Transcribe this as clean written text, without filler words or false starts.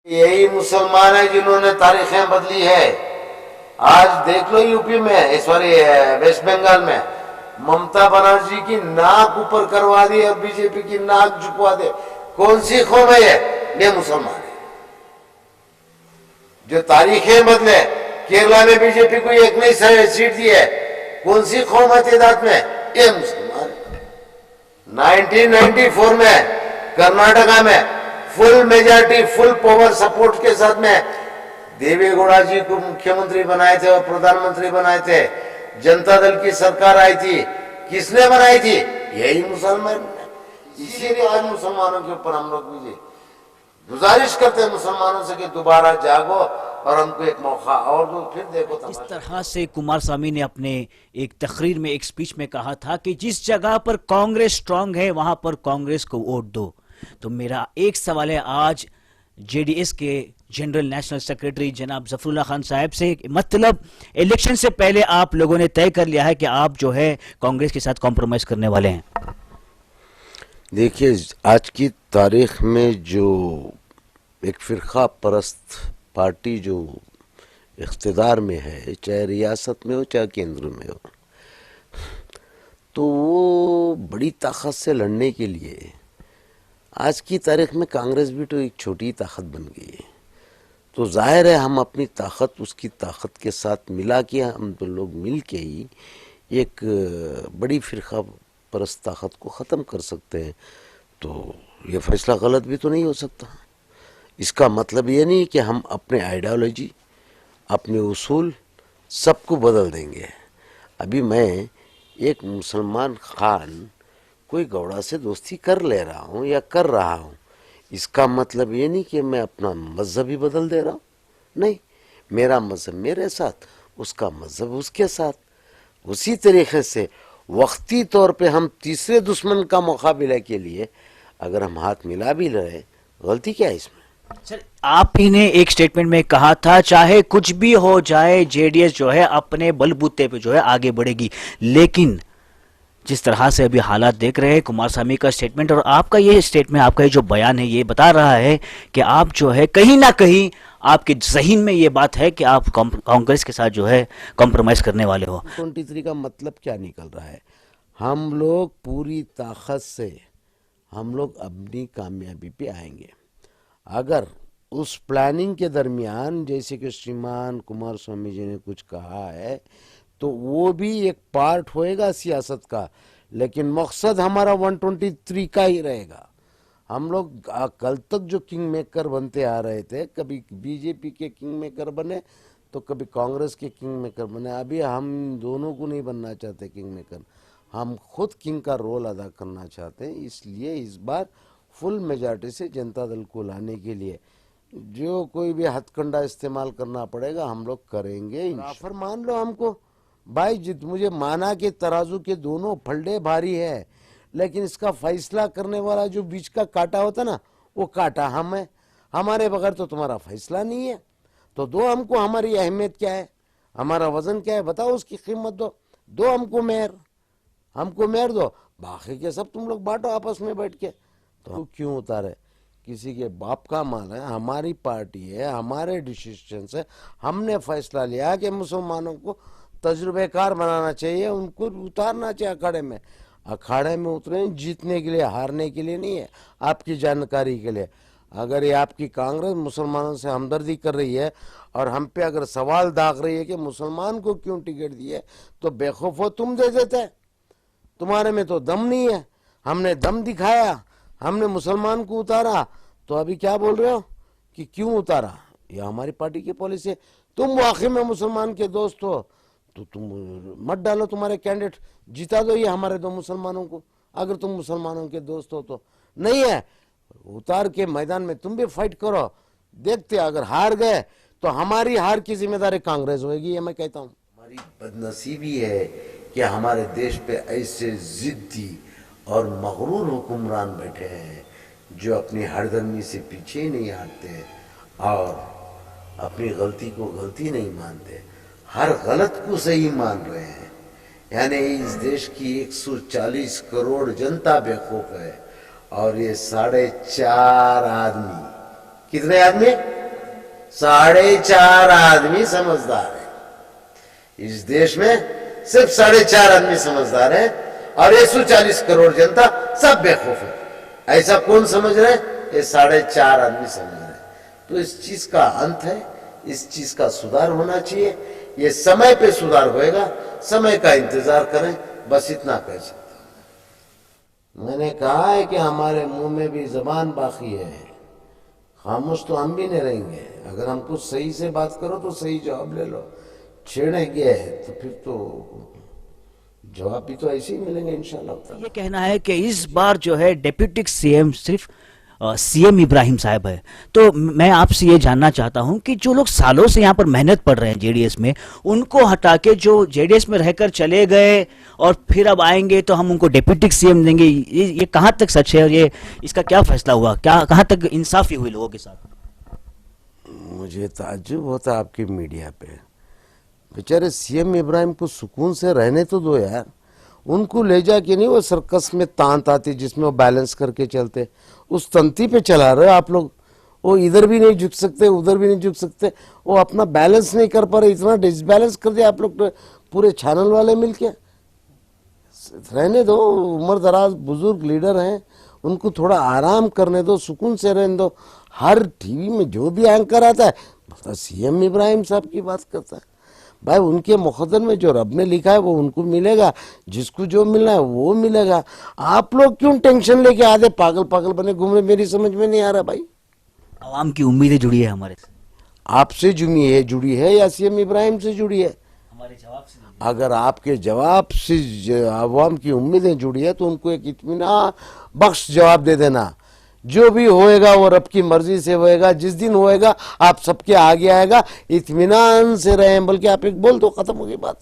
यही मुसलमान है जिन्होंने तारीखें बदली है। आज देख लो यूपी में, सॉरी वेस्ट बंगाल में, ममता बनर्जी की नाक ऊपर करवा दी और बीजेपी की नाक झुकवा दे। कौन सी कौम है ये मुसलमान है जो तारीखें बदले। केरला में बीजेपी को एक नहीं सीट दी है, कौन सी कौम है तादाद में? ये मुसलमान है। 1994 में कर्नाटका में full majority, full power support के साथ में देवेगौड़ा जी को मुख्यमंत्री बनाए थे और प्रधानमंत्री बनाए थे। जनता दल की सरकार आई थी, किसने बनाई थी? यही मुसलमान। इसीलिए आज मुसलमानों के ऊपर हम लोग भी गुजारिश करते हैं मुसलमानों से कि दोबारा जागो और हमको एक मौका और दो, फिर देखो। इस तरह से कुमारस्वामी ने अपने एक तकरीर में, एक स्पीच में कहा था कि जिस जगह पर कांग्रेस स्ट्रांग है वहां पर कांग्रेस को वोट दो। तो मेरा एक सवाल है आज जेडीएस के जनरल नेशनल सेक्रेटरी जनाब जफरुल्लाह खान साहब से, मतलब इलेक्शन से पहले आप लोगों ने तय कर लिया है कि आप जो है कांग्रेस के साथ कॉम्प्रोमाइज करने वाले हैं? देखिए, आज की तारीख में जो एक फिरका परस्त पार्टी जो इख्तिदार में है, चाहे रियासत में हो चाहे केंद्र में हो, तो वो बड़ी ताकत से लड़ने के लिए आज की तारीख में कांग्रेस भी तो एक छोटी ताकत बन गई है। तो जाहिर है हम अपनी ताकत उसकी ताकत के साथ मिला के, हम तो लोग मिल के ही एक बड़ी फिरका परस्त ताकत को ख़त्म कर सकते हैं। तो ये फैसला गलत भी तो नहीं हो सकता। इसका मतलब ये नहीं कि हम अपने आइडियोलॉजी, अपने उसूल सबको बदल देंगे। अभी मैं एक मुसलमान खान कोई गौड़ा से दोस्ती कर ले रहा हूँ या कर रहा हूँ, इसका मतलब ये नहीं कि मैं अपना मज़हब ही बदल दे रहा हूँ। नहीं, मेरा मज़हब मेरे साथ, उसका मज़हब उसके साथ। उसी तरीके से वक्ती तौर पे हम तीसरे दुश्मन का मुकाबले के लिए अगर हम हाथ मिला भी रहे, गलती क्या है इसमें? सर, आप ही ने एक स्टेटमेंट में कहा था चाहे कुछ भी हो जाए जेडीएस जो है अपने बलबूते पे जो है आगे बढ़ेगी। लेकिन जिस तरह से अभी हालात देख रहे हैं, कुमारस्वामी का स्टेटमेंट और आपका ये स्टेटमेंट, आपका ये जो बयान है, ये बता रहा है कि आप जो है कहीं ना कहीं आपके ज़हन में ये बात है कि आप कांग्रेस के साथ जो है कॉम्प्रोमाइज करने वाले हो। 23 का मतलब क्या निकल रहा है? हम लोग पूरी ताकत से हम लोग अपनी कामयाबी पे आएंगे। अगर उस प्लानिंग के दरमियान, जैसे कि श्रीमान कुमारस्वामी जी ने कुछ कहा है, तो वो भी एक पार्ट होएगा सियासत का, लेकिन मकसद हमारा 123 का ही रहेगा। हम लोग कल तक जो किंग मेकर बनते आ रहे थे, कभी बीजेपी के किंग मेकर बने तो कभी कांग्रेस के किंग मेकर बने। अभी हम दोनों को नहीं बनना चाहते किंग मेकर, हम खुद किंग का रोल अदा करना चाहते हैं। इसलिए इस बार फुल मेजॉरिटी से जनता दल को लाने के लिए जो कोई भी हथकंडा इस्तेमाल करना पड़ेगा हम लोग करेंगे। ऑफर मान लो हमको भाई, जित मुझे माना कि तराजू के दोनों फलडे भारी है, लेकिन इसका फैसला करने वाला जो बीच का कांटा होता ना, वो कांटा हम है। हमारे बगैर तो तुम्हारा फैसला नहीं है। तो दो हमको, हमारी अहमियत क्या है, हमारा वजन क्या है, बताओ, उसकी कीमत दो हमको मेयर दो, बाकी के सब तुम लोग बांटो आपस में बैठ के। तो क्यों उतारे? किसी के बाप का माल है, हमारी पार्टी है, हमारे डिसीजन से हमने फैसला लिया कि मुसलमानों को तजुर्बेकार बनाना चाहिए, उनको उतारना चाहिए अखाड़े में। अखाड़े में उतरे जीतने के लिए, हारने के लिए नहीं है। आपकी जानकारी के लिए, अगर ये आपकी कांग्रेस मुसलमानों से हमदर्दी कर रही है और हम पे अगर सवाल दाग रही है कि मुसलमान को क्यों टिकट दिए, तो बेखौफो तुम दे देते, तुम्हारे में तो दम नहीं है। हमने दम दिखाया, हमने मुसलमान को उतारा, तो अभी क्या बोल रहे हो कि क्यों उतारा? यह हमारी पार्टी की पॉलिसी है। तुम वाकई में मुसलमान के दोस्त हो तो तुम मत डालो, तुम्हारे कैंडिडेट जिता दो ये हमारे दो मुसलमानों को, अगर तुम मुसलमानों के दोस्त हो तो। नहीं है, उतार के मैदान में तुम भी फाइट करो, देखते अगर हार गए तो हमारी हार की जिम्मेदारी कांग्रेस होगी, ये मैं कहता हूँ। हमारी बदनसीबी है कि हमारे देश पे ऐसे जिद्दी और मगरूर हुक्मरान बैठे हैं जो अपनी हरदर्मी से पीछे नहीं हटते और अपनी गलती को गलती नहीं मानते, हर गलत को सही मान रहे हैं। यानी इस देश की 140 करोड़ जनता बेवकूफ है और ये 4.5 आदमी, कितने आदमी? 4.5 आदमी समझदार है इस देश में, सिर्फ 4.5 आदमी समझदार है और 140 करोड़ जनता सब बेवकूफ है। ऐसा कौन समझ रहे? ये 4.5 आदमी समझ रहे हैं। तो इस चीज का अंत है, इस चीज का सुधार होना चाहिए। ये समय पे सुधार होएगा, समय का इंतजार करें, बस इतना कह सकता हूं। मैंने कहा है कि हमारे मुंह में भी जबान बाकी है, खामोश तो हम भी नहीं रहेंगे। अगर हम कुछ सही से बात करो तो सही जवाब ले लो, छेड़ेंगे तो फिर तो जवाब भी तो ऐसे ही मिलेंगे इंशाल्लाह। ये कहना है कि इस बार जो है डिप्टी सीएम सिर्फ सीएम इब्राहिम साहब है। तो मैं आपसे ये जानना चाहता हूं कि जो लोग सालों से यहाँ पर मेहनत पड़ रहे हैं जेडीएस में, उनको हटा के जो जेडीएस में रहकर चले गए और फिर अब आएंगे तो हम उनको डिप्टी सीएम देंगे, ये कहाँ तक सच है और ये इसका क्या फैसला हुआ, क्या कहाँ तक इंसाफी हुई लोगों के साथ? मुझे ताज्जुब होता आपकी मीडिया पे, बेचारे सीएम इब्राहिम को सुकून से रहने तो दो यार। उनको ले जाके नहीं वो सर्कस में तांत आती जिसमें वो बैलेंस करके चलते, उस तंती पे चला रहे हो आप लोग। वो इधर भी नहीं झुक सकते, उधर भी नहीं झुक सकते, वो अपना बैलेंस नहीं कर पा रहे, इतना डिसबैलेंस कर दिया आप लोग पूरे चैनल वाले मिलके। रहने दो, उम्र दराज बुजुर्ग लीडर हैं, उनको थोड़ा आराम करने दो, सुकून से रहने दो। हर टीवी में जो भी एंकर आता है बोलता सीएम इब्राहिम साहब की बात करता है। भाई उनके मुकद्दर में जो रब ने लिखा है वो उनको मिलेगा, जिसको जो मिलना है वो मिलेगा। आप लोग क्यों टेंशन लेके आधे पागल पागल बने घूम रहे, मेरी समझ में नहीं आ रहा भाई। आवाम की उम्मीदें जुड़ी है हमारे से, आपसे जुड़ी है या सीएम इब्राहिम से जुड़ी है? हमारे जवाब से। अगर आपके जवाब से आवाम की उम्मीदें जुड़ी है तो उनको एक इत्मीनान बख्श जवाब दे देना, जो भी होएगा वो रब की मर्जी से होएगा, जिस दिन होएगा आप सबके आगे आएगा, इत्मीनान से रहें। बल्कि आप एक बोल दो, खत्म हो गई बात।